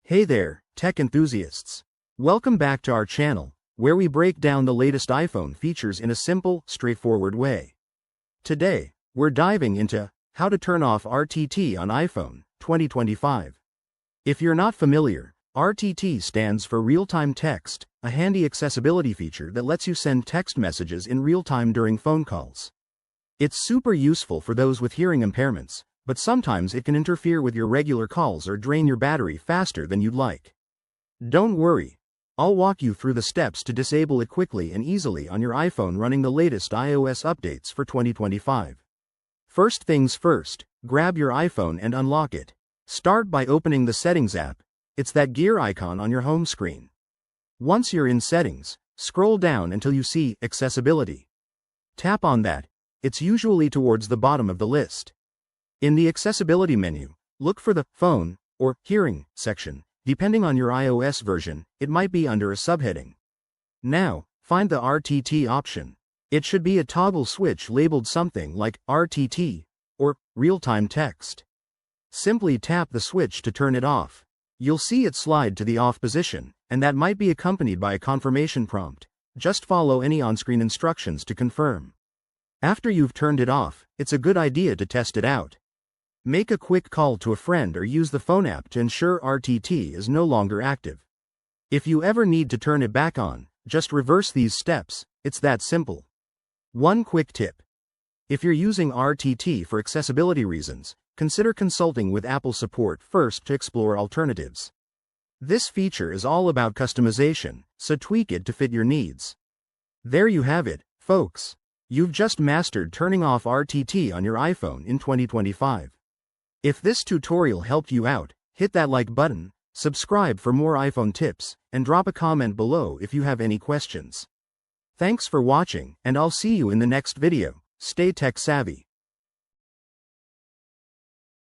Hey there, tech enthusiasts. Welcome back to our channel, where we break down the latest iPhone features in a simple, straightforward way. Today, we're diving into how to turn off RTT on iPhone 2025. If you're not familiar, RTT stands for Real-Time Text, a handy accessibility feature that lets you send text messages in real time during phone calls. It's super useful for those with hearing impairments, but sometimes it can interfere with your regular calls or drain your battery faster than you'd like. Don't worry. I'll walk you through the steps to disable it quickly and easily on your iPhone running the latest iOS updates for 2025. First things first, grab your iPhone and unlock it. Start by opening the Settings app. It's that gear icon on your home screen. Once you're in Settings, scroll down until you see Accessibility. Tap on that. It's usually towards the bottom of the list. In the Accessibility menu, look for the Phone or Hearing section. Depending on your iOS version, it might be under a subheading. Now, find the RTT option. It should be a toggle switch labeled something like RTT or Real-Time Text. Simply tap the switch to turn it off. You'll see it slide to the off position, and that might be accompanied by a confirmation prompt. Just follow any on-screen instructions to confirm. After you've turned it off, it's a good idea to test it out. Make a quick call to a friend or use the phone app to ensure RTT is no longer active. If you ever need to turn it back on, just reverse these steps. It's that simple. One quick tip. If you're using RTT for accessibility reasons, consider consulting with Apple support first to explore alternatives. This feature is all about customization, so tweak it to fit your needs. There you have it, folks. You've just mastered turning off RTT on your iPhone in 2025. If this tutorial helped you out, hit that like button, subscribe for more iPhone tips, and drop a comment below if you have any questions. Thanks for watching, and I'll see you in the next video. Stay tech savvy.